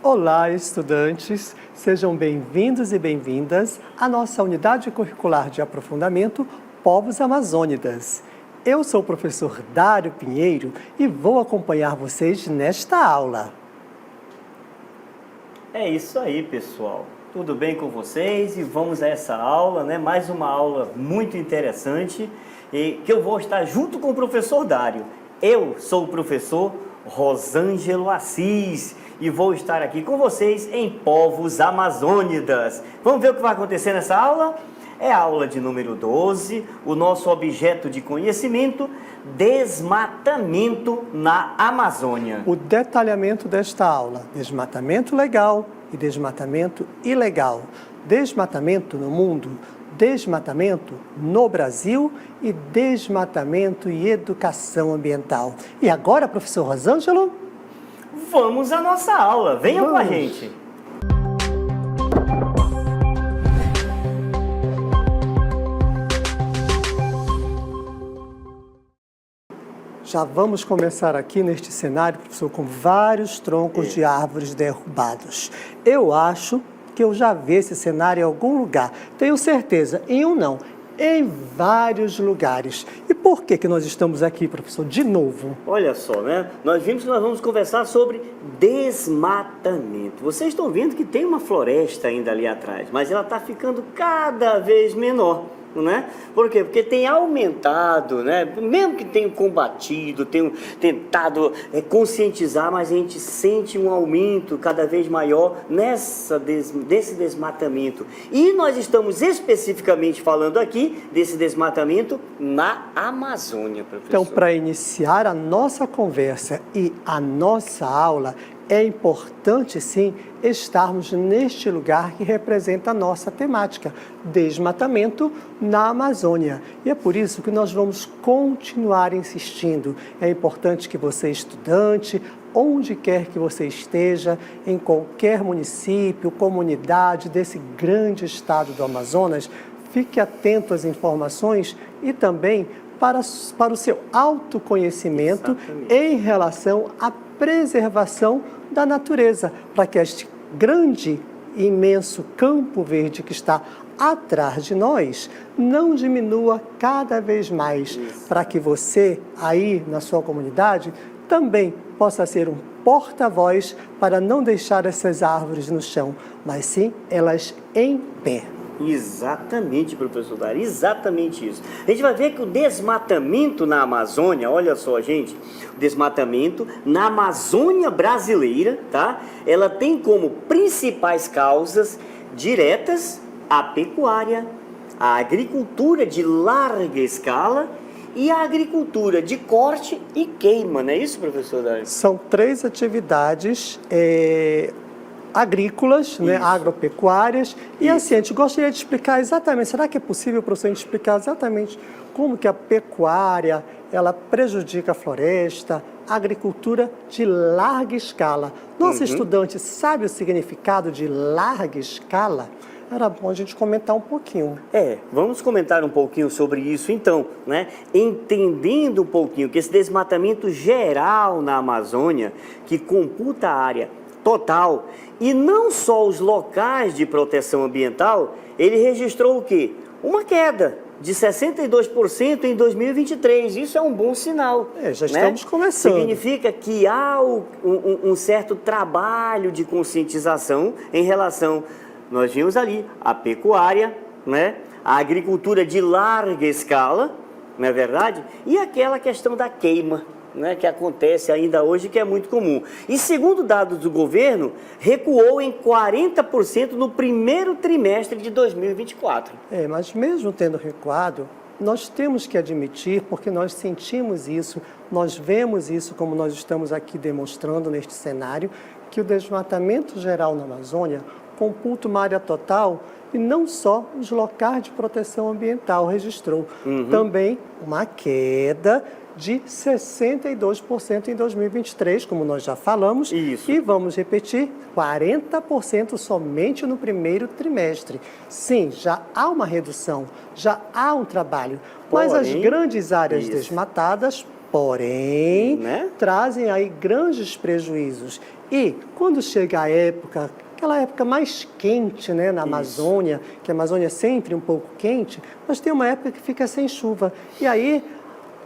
Olá, estudantes! Sejam bem-vindos e bem-vindas à nossa unidade curricular de aprofundamento Povos Amazônidas. Eu sou o professor Dário Pinheiro e vou acompanhar vocês nesta aula. É isso aí, pessoal. Tudo bem com vocês? E vamos a essa aula, né? Mais uma aula muito interessante e que eu vou estar junto com o professor Dário. Eu sou o professor Rosângelo Assis e vou estar aqui com vocês em Povos Amazônidas. Vamos ver o que vai acontecer nessa aula? É a aula de número 12, o nosso objeto de conhecimento, desmatamento na Amazônia. O detalhamento desta aula: desmatamento legal e desmatamento ilegal. Desmatamento no mundo, desmatamento no Brasil e desmatamento e educação ambiental. E agora, professor Rosângelo? Vamos à nossa aula, venham com a gente. Já vamos começar aqui neste cenário, professor, com vários troncos de árvores derrubados. Eu acho que eu já vi esse cenário em algum lugar. Tenho certeza, em um não, em vários lugares. E por que nós estamos aqui, professor, de novo? Olha só, né? Nós vimos que nós vamos conversar sobre desmatamento. Vocês estão vendo que tem uma floresta ainda ali atrás, mas ela está ficando cada vez menor. Né? Por quê? Porque tem aumentado, né? Mesmo que tenham combatido, tenham tentado conscientizar, mas a gente sente um aumento cada vez maior desse desmatamento. E nós estamos especificamente falando aqui desse desmatamento na Amazônia, professor. Então, para iniciar a nossa conversa e a nossa aula, é importante, sim, estarmos neste lugar que representa a nossa temática, desmatamento na Amazônia. E é por isso que nós vamos continuar insistindo. É importante que você, estudante, onde quer que você esteja, em qualquer município, comunidade desse grande estado do Amazonas, fique atento às informações e também para o seu autoconhecimento. Exatamente. Em relação à preservação da natureza, para que este grande, imenso campo verde que está atrás de nós não diminua cada vez mais. Isso. Para que você, aí na sua comunidade, também possa ser um porta-voz para não deixar essas árvores no chão, mas sim elas em pé. Exatamente, professor Dário, exatamente isso. A gente vai ver que o desmatamento na Amazônia, olha só, gente, o desmatamento na Amazônia brasileira, tá? Ela tem como principais causas diretas a pecuária, a agricultura de larga escala e a agricultura de corte e queima, não é isso, professor Dário? São três atividades agrícolas, né, agropecuárias, e assim, a gente gostaria de explicar exatamente, será que é possível, professor, a gente explicar exatamente como que a pecuária, ela prejudica a floresta, a agricultura de larga escala. Nosso estudante sabe o significado de larga escala? Era bom a gente comentar um pouquinho. Vamos comentar um pouquinho sobre isso então, né? Entendendo um pouquinho que esse desmatamento geral na Amazônia, que computa a área total, e não só os locais de proteção ambiental, ele registrou o quê? Uma queda de 62% em 2023. Isso é um bom sinal. Já estamos começando. Significa que há um certo trabalho de conscientização em relação, nós vimos ali, a pecuária, né? A agricultura de larga escala, não é verdade? E aquela questão da queima, né, que acontece ainda hoje, que é muito comum. E segundo dados do governo, recuou em 40% no primeiro trimestre de 2024. Mas mesmo tendo recuado, nós temos que admitir, porque nós sentimos isso, nós vemos isso, como nós estamos aqui demonstrando neste cenário, que o desmatamento geral na Amazônia computa uma área total e não só os locais de proteção ambiental registrou. Também uma queda de 62% em 2023, como nós já falamos. Isso. E vamos repetir, 40% somente no primeiro trimestre. Sim, já há uma redução, já há um trabalho, mas as grandes áreas desmatadas, porém, trazem aí grandes prejuízos. E quando chega a época, aquela época mais quente, né, na Amazônia, que a Amazônia é sempre um pouco quente, mas tem uma época que fica sem chuva. E aí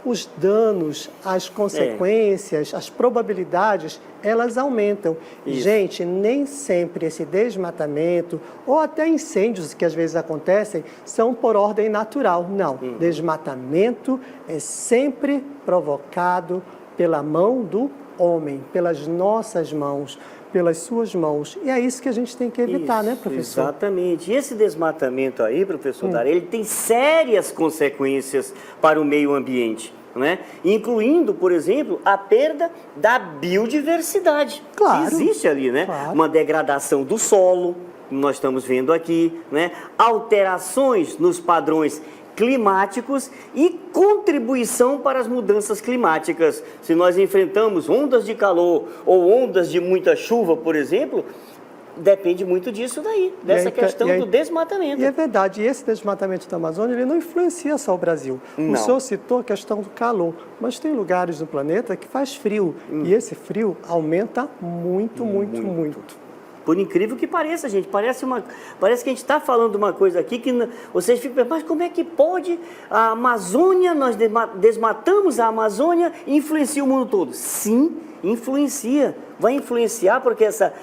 os danos, as consequências, as probabilidades, elas aumentam. Gente, nem sempre esse desmatamento ou até incêndios que às vezes acontecem são por ordem natural. Não, desmatamento é sempre provocado pela mão do homem, pelas nossas mãos, pelas suas mãos. E é isso que a gente tem que evitar, né, professor? Exatamente. E esse desmatamento aí, professor Dari, ele tem sérias consequências para o meio ambiente, né? Incluindo, por exemplo, a perda da biodiversidade. Claro. Existe ali, né? Claro. Uma degradação do solo, como nós estamos vendo aqui, né? Alterações nos padrões climáticos e contribuição para as mudanças climáticas. Se nós enfrentamos ondas de calor ou ondas de muita chuva, por exemplo, depende muito disso daí, dessa questão do desmatamento. E é verdade, e esse desmatamento da Amazônia, ele não influencia só o Brasil. Não. O senhor citou a questão do calor, mas tem lugares no planeta que faz frio, e esse frio aumenta muito. Por incrível que pareça, gente, parece que a gente está falando uma coisa aqui que vocês ficam pensando, mas como é que pode a Amazônia, nós desmatamos a Amazônia e influencia o mundo todo? Sim, influencia. Vai influenciar porque essa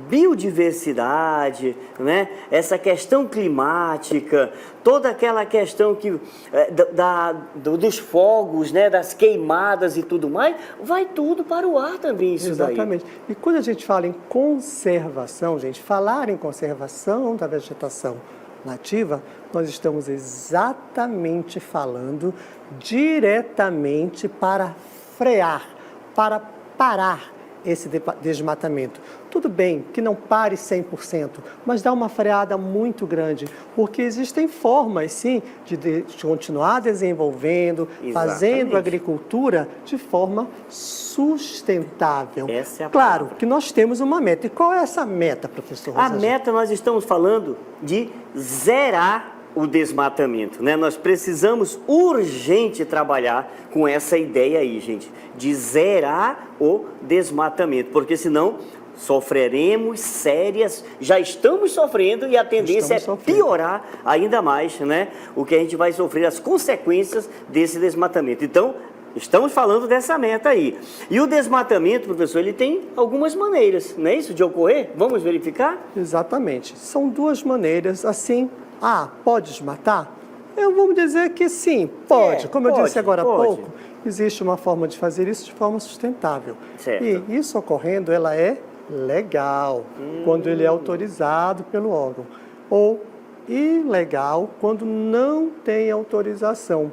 biodiversidade, né, essa questão climática, toda aquela questão que, dos fogos, né, das queimadas e tudo mais, vai tudo para o ar também, isso daí. Exatamente. E quando a gente fala em conservação, gente, falar em conservação da vegetação nativa, nós estamos exatamente falando diretamente para frear, para parar esse desmatamento. Tudo bem que não pare 100%, mas dá uma freada muito grande, porque existem formas, sim, de continuar desenvolvendo, fazendo agricultura de forma sustentável. Essa é a claro palavra. que nós temos uma meta. E qual é essa meta, professor Rosa? A meta, nós estamos falando de zerar o desmatamento, né? Nós precisamos urgente trabalhar com essa ideia aí, gente, de zerar o desmatamento, porque senão sofreremos já estamos sofrendo e a tendência é piorar ainda mais, né? O que a gente vai sofrer, as consequências desse desmatamento. Então, estamos falando dessa meta aí. E o desmatamento, professor, ele tem algumas maneiras, não é isso, de ocorrer? Vamos verificar? Exatamente. São duas maneiras, assim. Pode desmatar? Vamos dizer que sim, pode. Como eu disse agora há pouco, existe uma forma de fazer isso de forma sustentável. Certo. E isso ocorrendo, ela é legal, quando ele é autorizado pelo órgão. Ou ilegal, quando não tem autorização.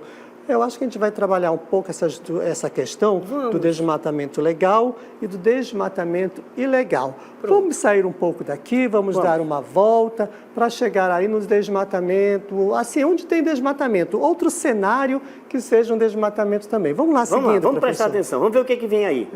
Eu acho que a gente vai trabalhar um pouco essa questão do desmatamento legal e do desmatamento ilegal. Vamos sair um pouco daqui, vamos dar uma volta para chegar aí no desmatamento, assim, onde tem desmatamento, outro cenário que seja um desmatamento também. Vamos lá, seguindo, vamos prestar atenção, vamos ver o que vem aí.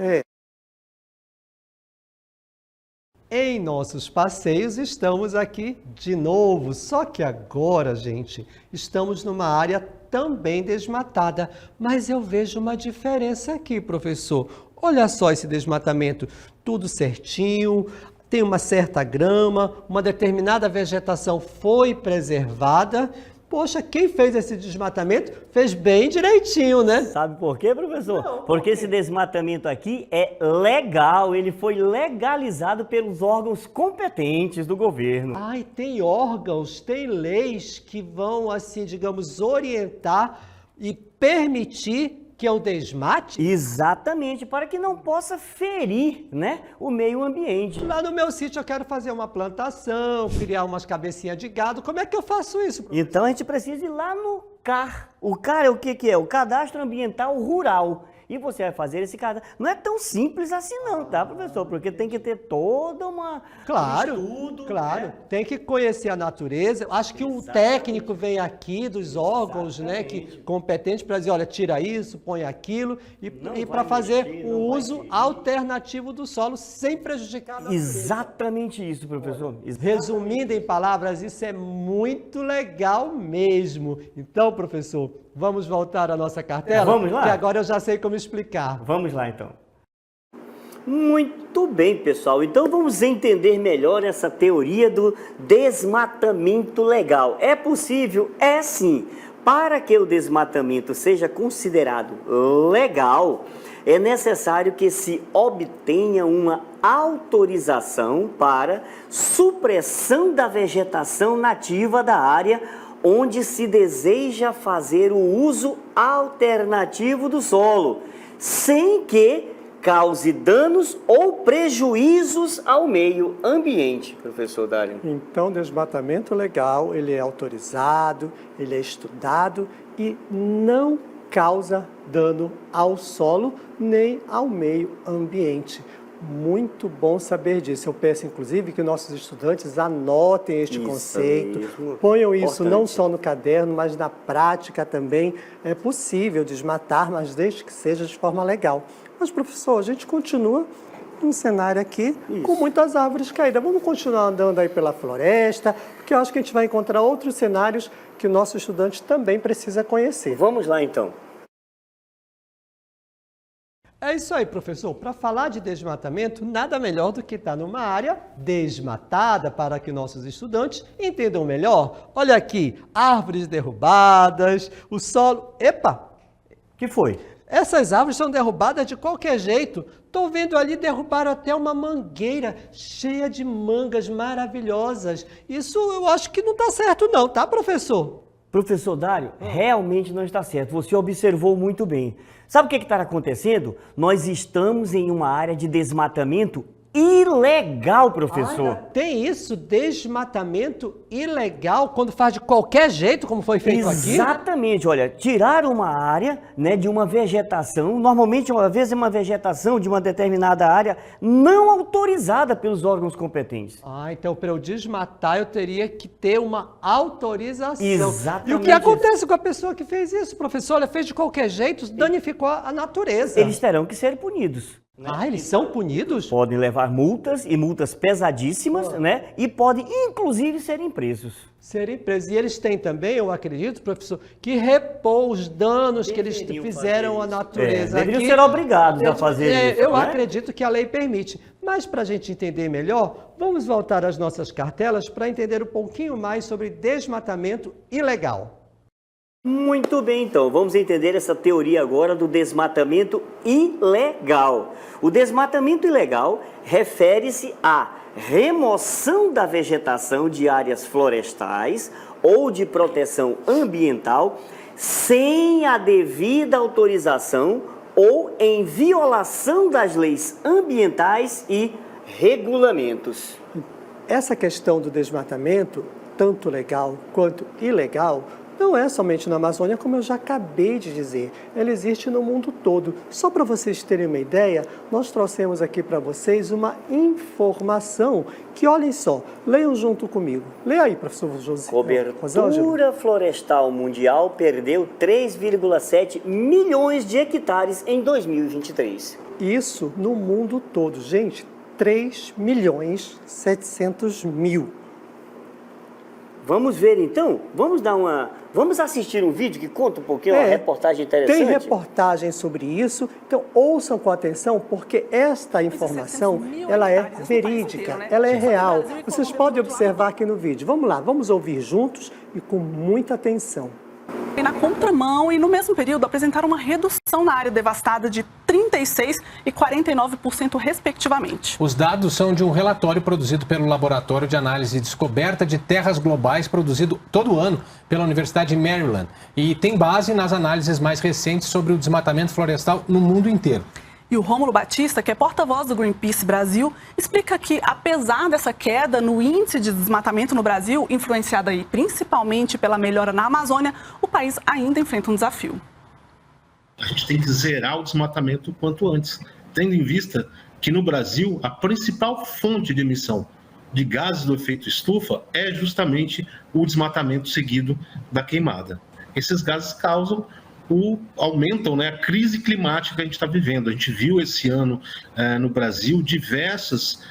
Em nossos passeios estamos aqui de novo, só que agora, gente, estamos numa área também desmatada, mas eu vejo uma diferença aqui, professor. Olha só esse desmatamento, tudo certinho, tem uma certa grama, uma determinada vegetação foi preservada. Poxa, quem fez esse desmatamento fez bem direitinho, né? Sabe por quê, professor? Porque esse desmatamento aqui é legal, ele foi legalizado pelos órgãos competentes do governo. E tem órgãos, tem leis que vão, assim, digamos, orientar e permitir que é o desmate? Exatamente, para que não possa ferir, né, o meio ambiente. Lá no meu sítio eu quero fazer uma plantação, criar umas cabecinhas de gado. Como é que eu faço isso? Então a gente precisa ir lá no CAR. O CAR é o que é? O Cadastro Ambiental Rural. e você vai fazer esse cadastro. Não é tão simples assim não, tá, professor? Porque tem que ter toda um estudo. Claro, né? tem que conhecer a natureza. Acho que um técnico vem aqui dos órgãos, né, competente para dizer, olha, tira isso, põe aquilo, e para fazer o uso alternativo do solo sem prejudicar a natureza. Exatamente isso, professor. Resumindo em palavras, isso é muito legal mesmo. Então, professor, vamos voltar à nossa cartela? Vamos lá? Que agora eu já sei como explicar. Vamos lá, então. Muito bem, pessoal. Então, vamos entender melhor essa teoria do desmatamento legal. É possível? É sim. Para que o desmatamento seja considerado legal, é necessário que se obtenha uma autorização para supressão da vegetação nativa da área onde se deseja fazer o uso alternativo do solo, sem que cause danos ou prejuízos ao meio ambiente, professor Dário. Então, o desmatamento legal, ele é autorizado, ele é estudado e não causa dano ao solo nem ao meio ambiente. Muito bom saber disso. Eu peço, inclusive, que nossos estudantes anotem este conceito, ponham isso não só no caderno, mas na prática também. É possível desmatar, mas desde que seja de forma legal. Mas, professor, a gente continua um cenário aqui com muitas árvores caídas. Vamos continuar andando aí pela floresta, porque eu acho que a gente vai encontrar outros cenários que o nosso estudante também precisa conhecer. Vamos lá, então. É isso aí, professor. Para falar de desmatamento, nada melhor do que estar numa área desmatada para que nossos estudantes entendam melhor. Olha aqui, árvores derrubadas, o solo... Epa! Que foi? Essas árvores são derrubadas de qualquer jeito. Estou vendo ali derrubar até uma mangueira cheia de mangas maravilhosas. Isso eu acho que não está certo não, tá, professor? Professor Dário, realmente não está certo. Você observou muito bem. Sabe o que está acontecendo? Nós estamos em uma área de desmatamento ilegal, professor. Tem isso, desmatamento ilegal, quando faz de qualquer jeito, como foi feito aqui? Exatamente, olha, tirar uma área, né, de uma vegetação, normalmente às vezes é uma vegetação de uma determinada área não autorizada pelos órgãos competentes. Então para eu desmatar eu teria que ter uma autorização. Exatamente. E o que acontece com a pessoa que fez isso, professor? Ela fez de qualquer jeito, danificou a natureza. Eles terão que ser punidos. Eles são punidos? Podem levar multas, e multas pesadíssimas, né? E podem, inclusive, serem presos. Serem presos. E eles têm também, eu acredito, professor, que repor os danos que eles fizeram à natureza. Deveriam ser obrigados a fazer isso, eu né? acredito que a lei permite. Mas, para a gente entender melhor, vamos voltar às nossas cartelas para entender um pouquinho mais sobre desmatamento ilegal. Muito bem, então, vamos entender essa teoria agora do desmatamento ilegal. O desmatamento ilegal refere-se à remoção da vegetação de áreas florestais ou de proteção ambiental sem a devida autorização ou em violação das leis ambientais e regulamentos. Essa questão do desmatamento, tanto legal quanto ilegal, não é somente na Amazônia, como eu já acabei de dizer. Ela existe no mundo todo. Só para vocês terem uma ideia, nós trouxemos aqui para vocês uma informação que, olhem só, leiam junto comigo. Leia aí, professor José. Cobertura florestal mundial perdeu 3,7 milhões de hectares em 2023. Isso no mundo todo. Gente, 3.700.000. Vamos ver então? Vamos assistir um vídeo que conta um pouquinho, uma reportagem interessante? Tem reportagem sobre isso, então ouçam com atenção, porque esta informação, ela é verídica, ela é real. Vocês podem observar aqui no vídeo. Vamos lá, vamos ouvir juntos e com muita atenção. Na contramão e no mesmo período apresentaram uma redução na área devastada de 36% e 49% respectivamente. Os dados são de um relatório produzido pelo Laboratório de Análise e Descoberta de Terras Globais, produzido todo ano pela Universidade de Maryland, e tem base nas análises mais recentes sobre o desmatamento florestal no mundo inteiro. E o Rômulo Batista, que é porta-voz do Greenpeace Brasil, explica que, apesar dessa queda no índice de desmatamento no Brasil, influenciada aí principalmente pela melhora na Amazônia, o país ainda enfrenta um desafio. A gente tem que zerar o desmatamento o quanto antes, tendo em vista que no Brasil a principal fonte de emissão de gases do efeito estufa é justamente o desmatamento seguido da queimada. Esses gases aumentam, né, a crise climática que a gente está vivendo. A gente viu esse ano no Brasil diversos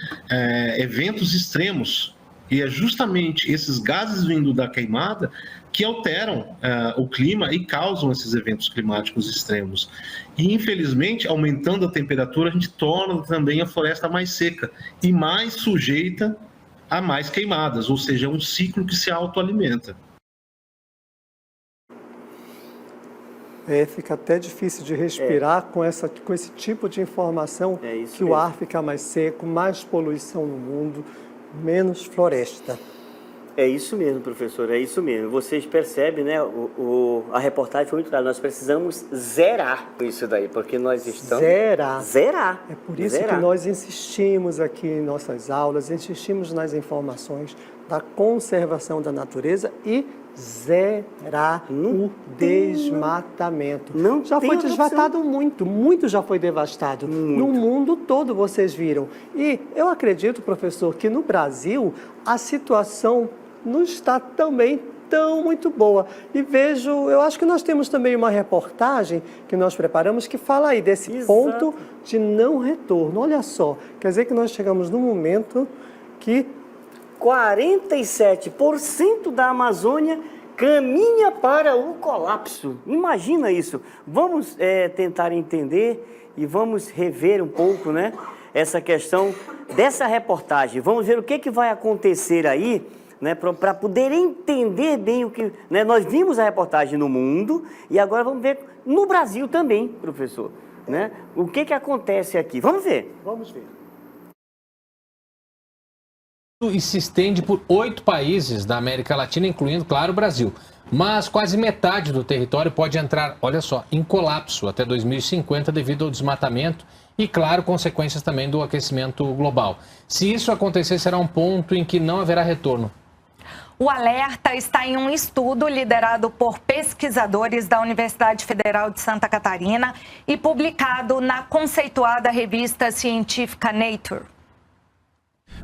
eventos extremos, e é justamente esses gases vindo da queimada que alteram o clima e causam esses eventos climáticos extremos. E, infelizmente, aumentando a temperatura, a gente torna também a floresta mais seca e mais sujeita a mais queimadas, ou seja, é um ciclo que se autoalimenta. Fica até difícil de respirar com esse tipo de informação, que o ar fica mais seco, mais poluição no mundo, menos floresta. É isso mesmo, professor, é isso mesmo. Vocês percebem, né? A reportagem foi muito clara. Nós precisamos zerar isso daí, porque nós estamos... Zerar. É por isso que nós insistimos aqui em nossas aulas, insistimos nas informações da conservação da natureza e zerar o desmatamento. Já foi desmatado muito já foi devastado. No mundo todo vocês viram. E eu acredito, professor, que no Brasil a situação não está também tão muito boa. E eu acho que nós temos também uma reportagem que nós preparamos que fala aí desse ponto de não retorno. Olha só, quer dizer que nós chegamos num momento que 47% da Amazônia caminha para o colapso. Imagina isso. Vamos tentar entender e vamos rever um pouco, né, essa questão dessa reportagem. Vamos ver o que vai acontecer aí, né, para poder entender bem o que... Né, nós vimos a reportagem no mundo e agora vamos ver no Brasil também, professor. Né, o que acontece aqui. Vamos ver. Vamos ver. E se estende por 8 países da América Latina, incluindo, claro, o Brasil. Mas quase metade do território pode entrar, olha só, em colapso até 2050 devido ao desmatamento e, claro, consequências também do aquecimento global. Se isso acontecer, será um ponto em que não haverá retorno. O alerta está em um estudo liderado por pesquisadores da Universidade Federal de Santa Catarina e publicado na conceituada revista científica Nature.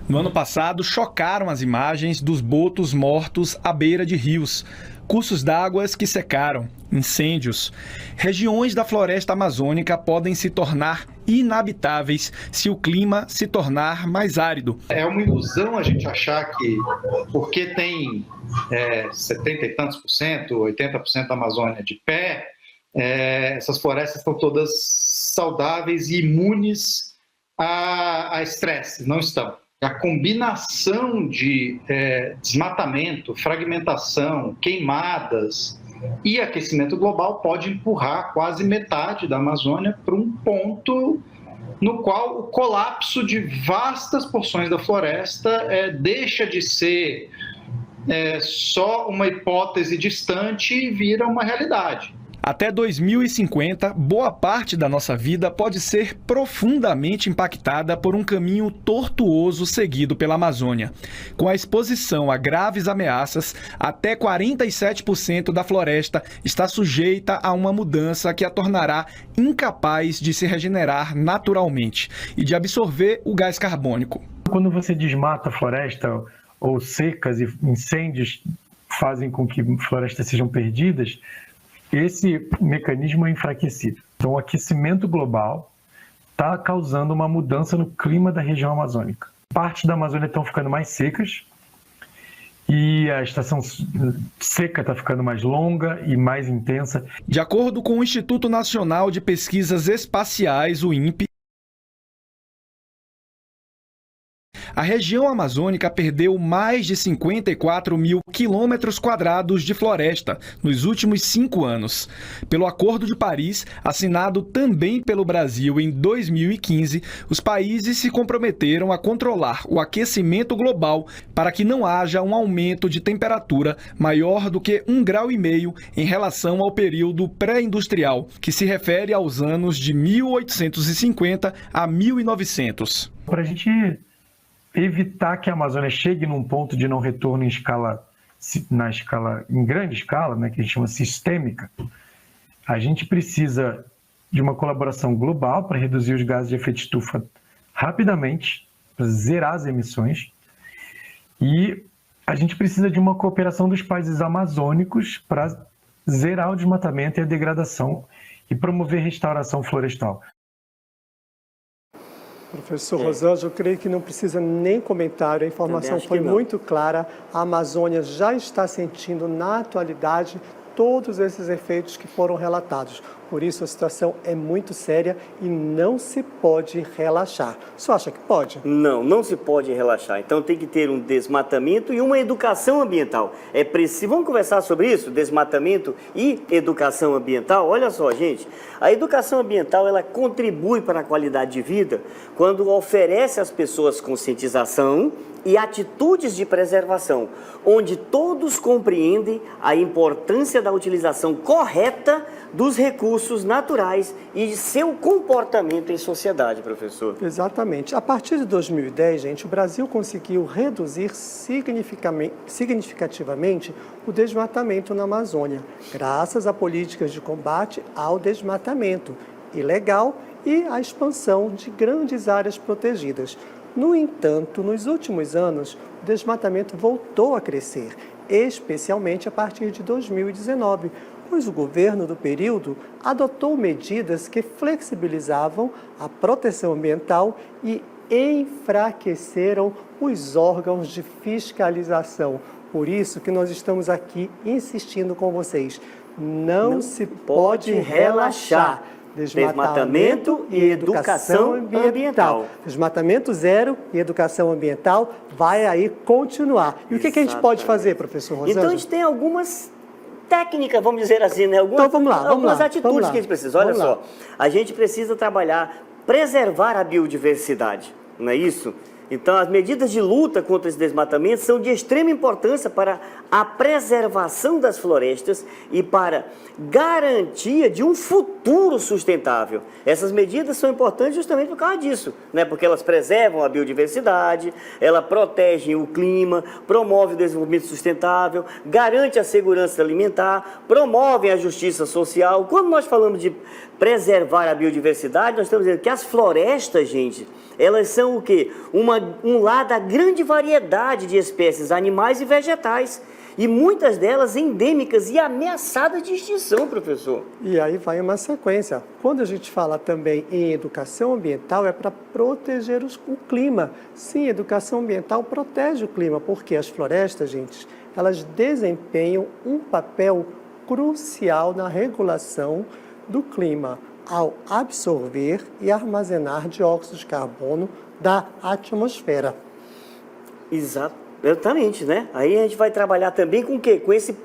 No ano passado, chocaram as imagens dos botos mortos à beira de rios, cursos d'água que secaram, incêndios. Regiões da floresta amazônica podem se tornar inabitáveis se o clima se tornar mais árido. É uma ilusão a gente achar que, porque tem 70 e tantos por cento, 80% da Amazônia de pé, essas florestas estão todas saudáveis e imunes a estresse. Não estão. A combinação de desmatamento, fragmentação, queimadas e aquecimento global pode empurrar quase metade da Amazônia para um ponto no qual o colapso de vastas porções da floresta deixa de ser só uma hipótese distante e vira uma realidade. Até 2050, boa parte da nossa vida pode ser profundamente impactada por um caminho tortuoso seguido pela Amazônia. Com a exposição a graves ameaças, até 47% da floresta está sujeita a uma mudança que a tornará incapaz de se regenerar naturalmente e de absorver o gás carbônico. Quando você desmata a floresta ou secas e incêndios fazem com que florestas sejam perdidas, esse mecanismo é enfraquecido. Então, o aquecimento global está causando uma mudança no clima da região amazônica. Partes da Amazônia estão ficando mais secas e a estação seca está ficando mais longa e mais intensa. De acordo com o Instituto Nacional de Pesquisas Espaciais, o INPE, a região amazônica perdeu mais de 54 mil quilômetros quadrados de floresta nos últimos 5 anos. Pelo Acordo de Paris, assinado também pelo Brasil em 2015, os países se comprometeram a controlar o aquecimento global para que não haja um aumento de temperatura maior do que 1,5 grau em relação ao período pré-industrial, que se refere aos anos de 1850 a 1900. Para a gente evitar que a Amazônia chegue num ponto de não retorno em grande escala, né, que a gente chama sistêmica, a gente precisa de uma colaboração global para reduzir os gases de efeito estufa rapidamente, para zerar as emissões. E a gente precisa de uma cooperação dos países amazônicos para zerar o desmatamento e a degradação e promover restauração florestal. Professor Rosângela, eu creio que não precisa nem comentário, a informação foi muito clara. A Amazônia já está sentindo, na atualidade, todos esses efeitos que foram relatados. Por isso, a situação é muito séria e não se pode relaxar. O senhor acha que pode? Não, não se pode relaxar. Então tem que ter um desmatamento e uma educação ambiental. É preciso. Vamos conversar sobre isso? Desmatamento e educação ambiental? Olha só, gente. A educação ambiental, ela contribui para a qualidade de vida quando oferece às pessoas conscientização e atitudes de preservação, onde todos compreendem a importância da utilização correta dos recursos naturais e de seu comportamento em sociedade, professor. Exatamente. A partir de 2010, gente, o Brasil conseguiu reduzir significativamente o desmatamento na Amazônia, graças a políticas de combate ao desmatamento ilegal e à expansão de grandes áreas protegidas. No entanto, nos últimos anos, o desmatamento voltou a crescer, especialmente a partir de 2019, pois o governo do período adotou medidas que flexibilizavam a proteção ambiental e enfraqueceram os órgãos de fiscalização. Por isso que nós estamos aqui insistindo com vocês. Não se pode relaxar. Desmatamento e educação ambiental. Desmatamento zero e educação ambiental vai aí continuar. E o que a gente pode fazer, professor Rosângela? Então a gente tem algumas técnicas, vamos dizer assim, né? Então vamos lá, algumas atitudes que a gente precisa. Olha só, a gente precisa trabalhar, preservar a biodiversidade, não é isso? Então, as medidas de luta contra esse desmatamento são de extrema importância para a preservação das florestas e para garantia de um futuro sustentável. Essas medidas são importantes justamente por causa disso, né? Porque elas preservam a biodiversidade, elas protegem o clima, promovem o desenvolvimento sustentável, garante a segurança alimentar, promovem a justiça social. Quando nós falamos de preservar a biodiversidade, nós estamos dizendo que as florestas, gente, elas são o quê? Um lar da grande variedade de espécies animais e vegetais. E muitas delas endêmicas e ameaçadas de extinção, professor. E aí vai uma sequência. Quando a gente fala também em educação ambiental, é para proteger o clima. Sim, educação ambiental protege o clima, porque as florestas, gente, elas desempenham um papel crucial na regulação do clima, ao absorver e armazenar dióxido de carbono da atmosfera. Exatamente, né? Aí a gente vai trabalhar também com o quê? Com esse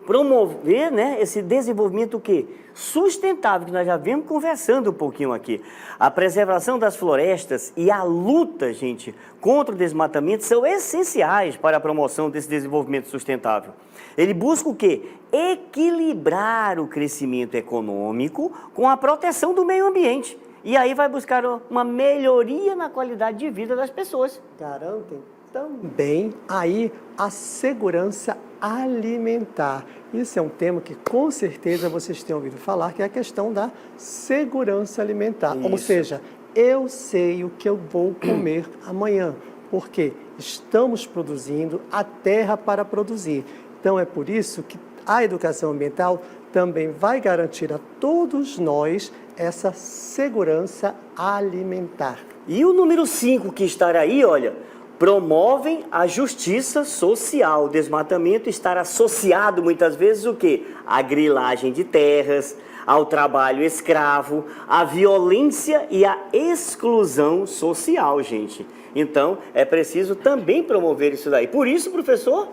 promover, né, esse desenvolvimento o quê? Sustentável, que nós já vemos conversando um pouquinho aqui. A preservação das florestas e a luta, gente, contra o desmatamento são essenciais para a promoção desse desenvolvimento sustentável. Ele busca o quê? Equilibrar o crescimento econômico com a proteção do meio ambiente. E aí vai buscar uma melhoria na qualidade de vida das pessoas. Garantem também aí a segurança alimentar. Isso é um tema que com certeza vocês têm ouvido falar, que é a questão da segurança alimentar. Isso. Ou seja, eu sei o que eu vou comer amanhã, porque estamos produzindo a terra para produzir. Então é por isso que a educação ambiental também vai garantir a todos nós essa segurança alimentar. E o número 5 que estará aí, olha, promovem a justiça social. O desmatamento estar associado muitas vezes o quê? À grilagem de terras, ao trabalho escravo, à violência e à exclusão social, gente. Então, é preciso também promover isso daí. Por isso, professor,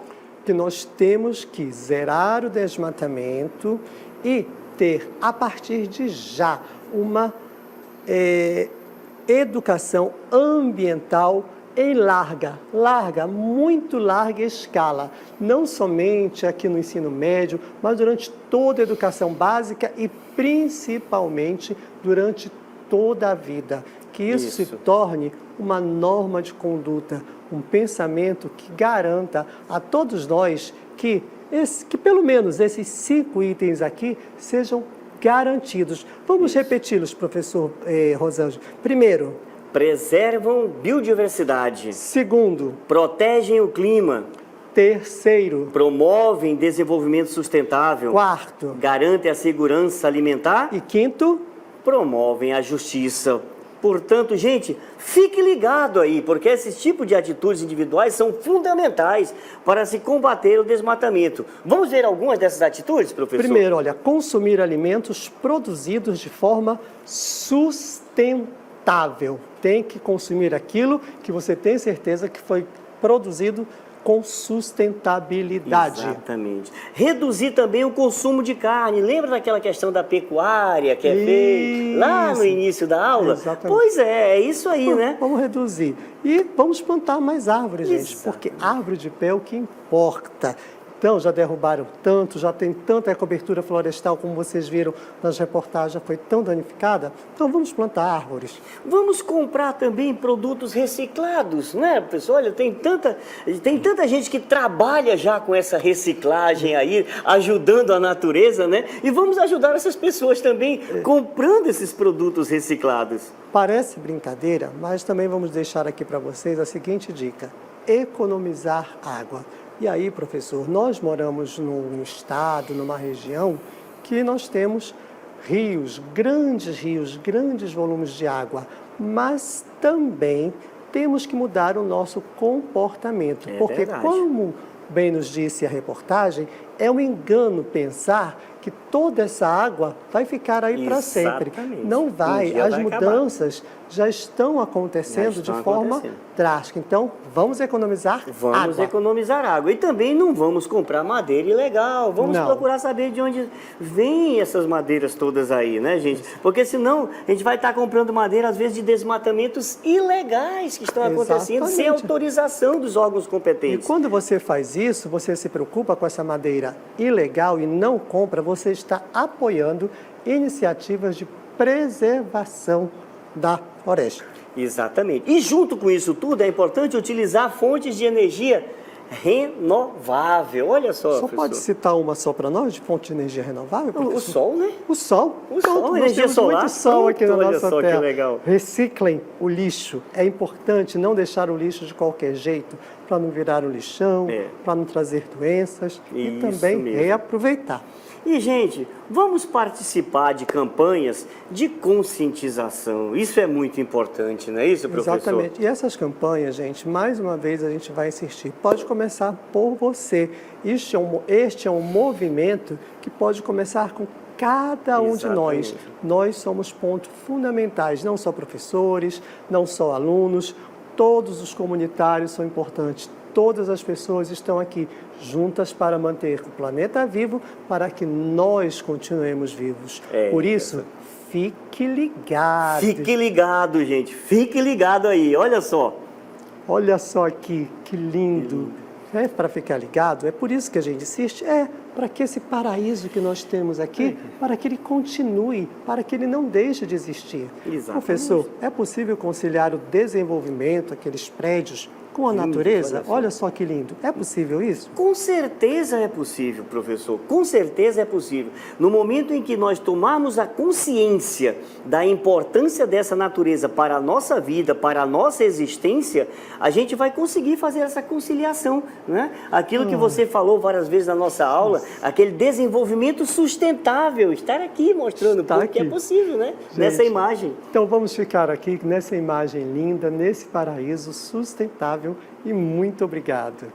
que nós temos que zerar o desmatamento e ter, a partir de já, uma educação ambiental em muito larga escala, não somente aqui no ensino médio, mas durante toda a educação básica e principalmente durante toda a vida. Que isso se torne uma norma de conduta, um pensamento que garanta a todos nós que pelo menos esses 5 itens aqui sejam garantidos. Vamos repeti-los, professor Rosângela. Primeiro, preservam biodiversidade. Segundo, Protegem o clima. terceiro, Promovem desenvolvimento sustentável. quarto Garantem a segurança alimentar. e quinto. Promovem a justiça. Portanto, gente, fique ligado aí, porque esse tipo de atitudes individuais são fundamentais para se combater o desmatamento. Vamos ver algumas dessas atitudes, professor? Primeiro, olha, consumir alimentos produzidos de forma sustentável. Tem que consumir aquilo que você tem certeza que foi produzido com sustentabilidade. Exatamente. Reduzir também o consumo de carne. Lembra daquela questão da pecuária que é feita lá no início da aula? Exatamente. Pois é isso aí, né? Vamos reduzir. E vamos plantar mais árvores, gente, Exatamente. porque árvore de pé é o que importa. Então, já derrubaram tanto, já tem tanta cobertura florestal, como vocês viram nas reportagens, já foi tão danificada. Então, vamos plantar árvores. Vamos comprar também produtos reciclados, né, pessoal? Olha, tem tanta gente que trabalha já com essa reciclagem aí, ajudando a natureza, né? E vamos ajudar essas pessoas também comprando esses produtos reciclados. Parece brincadeira, mas também vamos deixar aqui para vocês a seguinte dica: economizar água. E aí, professor, nós moramos num estado, numa região que nós temos rios, grandes volumes de água, mas também temos que mudar o nosso comportamento, porque verdade. como bem nos disse a reportagem, é um engano pensar que toda essa água vai ficar aí para sempre. Exatamente. Não Um vai, dia as vai mudanças já estão acontecendo de forma drástica. Então, vamos economizar Vamos água. economizar água. E também não vamos comprar madeira ilegal. Vamos Não. procurar saber de onde vêm essas madeiras todas aí, né, gente? Porque senão a gente vai estar comprando madeira, às vezes, de desmatamentos ilegais que estão acontecendo sem Exatamente. autorização dos órgãos E competentes. quando você faz isso, você se preocupa com essa madeira ilegal e não compra, você está apoiando iniciativas de preservação da floresta. Exatamente. E junto com isso tudo, é importante utilizar fontes de energia renovável. Olha só, Só professor. pode citar uma só para nós, de fonte de energia renovável? O professor? sol, né? O sol. O Pronto, sol, nós energia temos solar. muito sol aqui na Pronto, olha nossa só que terra. legal. Reciclem o lixo. É importante não deixar o lixo de qualquer jeito, para não virar um lixão, para não trazer doenças e Isso também mesmo. reaproveitar. E, gente, vamos participar de campanhas de conscientização. Isso é muito importante, não é isso, professor? Exatamente. E essas campanhas, gente, mais uma vez a gente vai insistir. Pode começar por você. Este é um movimento que pode começar com cada um de nós. Exatamente. Nós somos pontos fundamentais, não só professores, não só alunos, todos os comunitários são importantes. Todas as pessoas estão aqui juntas para manter o planeta vivo, para que nós continuemos vivos. Por isso, fique ligado. Fique ligado, gente. Fique ligado aí. Olha só. Olha só aqui, que lindo. É para ficar ligado, é por isso que a gente insiste, para que esse paraíso que nós temos aqui, para que ele continue, para que ele não deixe de existir. Exatamente. Professor, é possível conciliar o desenvolvimento, aqueles prédios, com a natureza? Olha só que lindo. É possível isso? Com certeza é possível, professor. Com certeza é possível. No momento em que nós tomarmos a consciência da importância dessa natureza para a nossa vida, para a nossa existência, a gente vai conseguir fazer essa conciliação, né? Aquilo que você falou várias vezes na nossa aula, aquele desenvolvimento sustentável, estar aqui mostrando que é possível, né? Gente, nessa imagem. Então vamos ficar aqui nessa imagem linda, nesse paraíso sustentável, e muito obrigado.